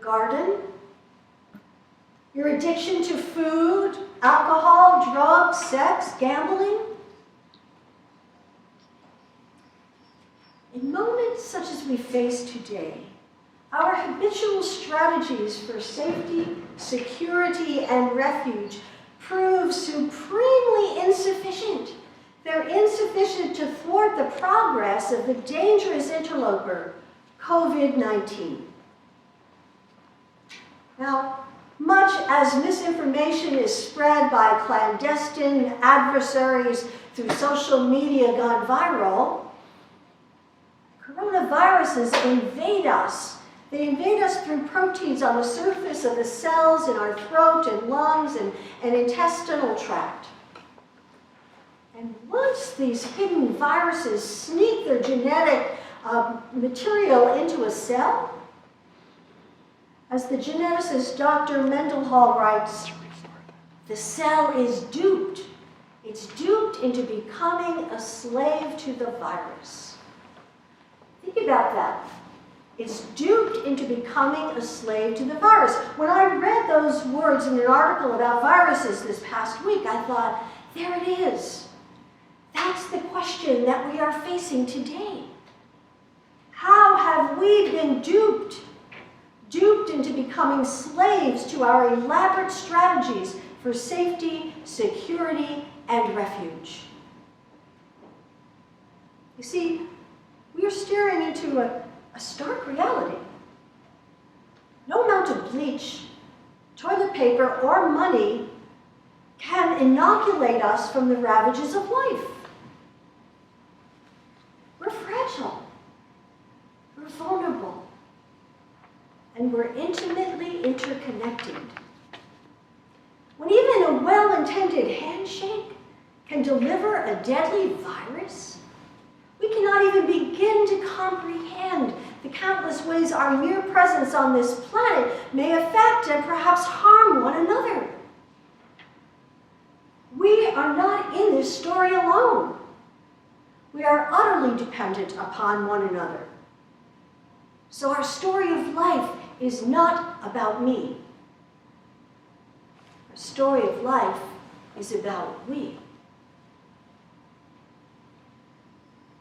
garden, your addiction to food, alcohol, drugs, sex, gambling. In moments such as we face today, our habitual strategies for safety, security, and refuge prove supremely insufficient. They're insufficient to thwart the progress of the dangerous interloper, COVID-19. Now, much as misinformation is spread by clandestine adversaries through social media gone viral, coronaviruses invade us. They invade us through proteins on the surface of the cells in our throat and lungs and intestinal tract. And once these hidden viruses sneak their genetic material into a cell, as the geneticist Dr. Mendenhall writes, the cell is duped. It's duped into becoming a slave to the virus. Think about that. It's duped into becoming a slave to the virus. When I read those words in an article about viruses this past week, I thought, there it is. That's the question that we are facing today. How have we been duped? Duped into becoming slaves to our elaborate strategies for safety, security, and refuge. You see, we are staring into a stark reality. No amount of bleach, toilet paper, or money can inoculate us from the ravages of life. We're fragile. We're vulnerable. And we're intimately interconnected. When even a well-intended handshake can deliver a deadly virus, we cannot even begin to comprehend the countless ways our mere presence on this planet may affect and perhaps harm one another. We are not in this story alone. We are utterly dependent upon one another. So our story of life is not about me. Our story of life is about we.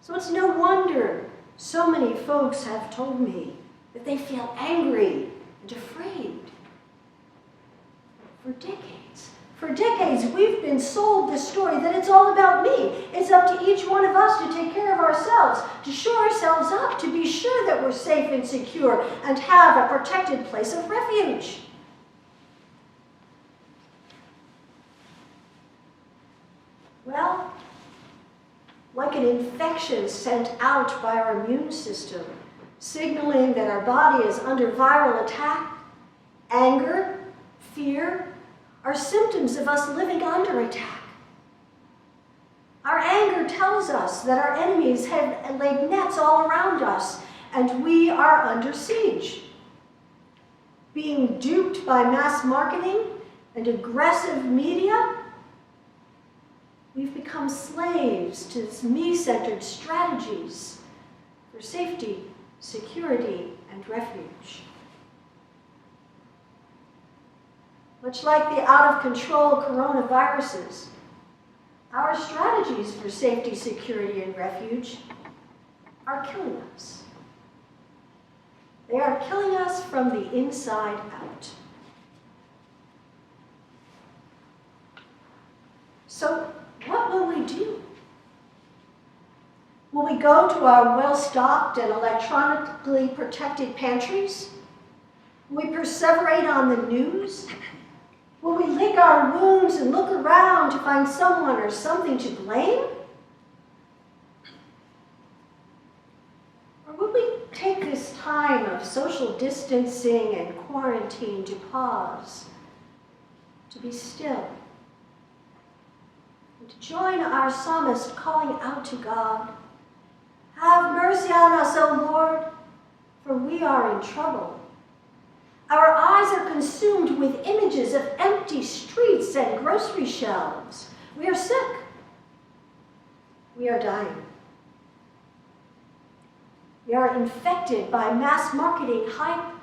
So it's no wonder so many folks have told me that they feel angry and afraid. For decades, we've been sold the story that it's all about me. It's up to each one of us to take care of ourselves, to shore ourselves up, to be sure that we're safe and secure and have a protected place of refuge. Well, like an infection sent out by our immune system, signaling that our body is under viral attack, anger, fear, are symptoms of us living under attack. Our anger tells us that our enemies have laid nets all around us, and we are under siege. Being duped by mass marketing and aggressive media, we've become slaves to me-centered strategies for safety, security, and refuge. Much like the out-of-control coronaviruses, our strategies for safety, security, and refuge are killing us. They are killing us from the inside out. So, what will we do? Will we go to our well-stocked and electronically protected pantries? Will we perseverate on the news? Will we lick our wounds and look around to find someone or something to blame? Or will we take this time of social distancing and quarantine to pause, to be still, and to join our psalmist calling out to God, "Have mercy on us, O Lord, for we are in trouble. Our eyes are consumed with images of empty streets and grocery shelves. We are sick. We are dying. We are infected by mass marketing hype,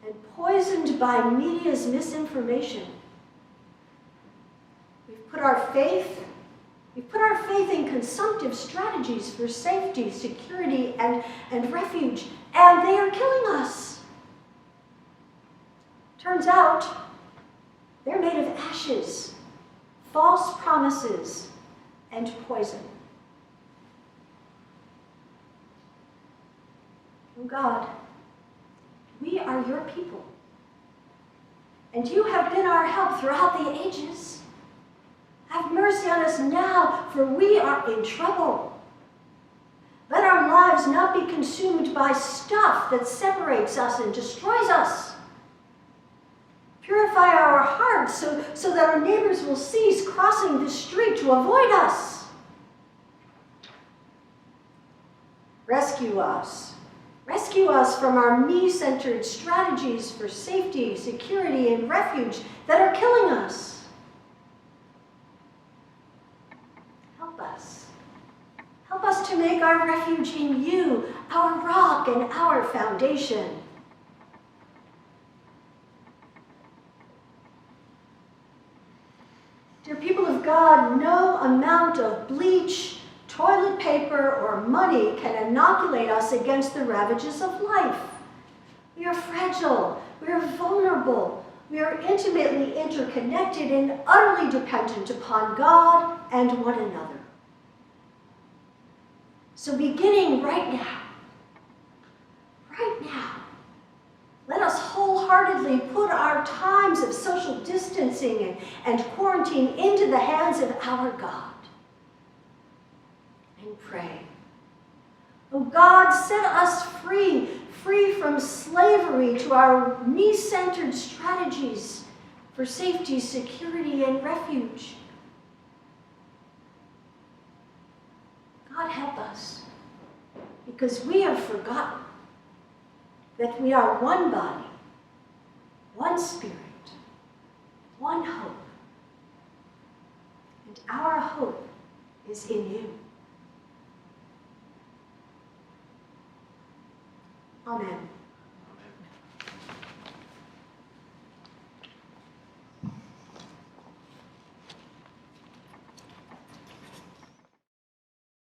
and poisoned by media's misinformation. We've put our faith in consumptive strategies for safety, security, and refuge, and they are killing us. Turns out, they're made of ashes, false promises, and poison. Oh God, we are your people, and you have been our help throughout the ages. Have mercy on us now, for we are in trouble. Let our lives not be consumed by stuff that separates us and destroys us. Purify our hearts so that our neighbors will cease crossing the street to avoid us. Rescue us. Rescue us from our me-centered strategies for safety, security, and refuge that are killing us. Help us to make our refuge in you, our rock and our foundation. Dear people of God, no amount of bleach, toilet paper, or money can inoculate us against the ravages of life. We are fragile, we are vulnerable, we are intimately interconnected and utterly dependent upon God and one another. So beginning right now, let us wholeheartedly put our times of social distancing and quarantine into the hands of our God and pray. Oh God, set us free from slavery to our me-centered strategies for safety, security, and refuge. God, help us, because we have forgotten that we are one body, one spirit, one hope. And our hope is in you. Amen.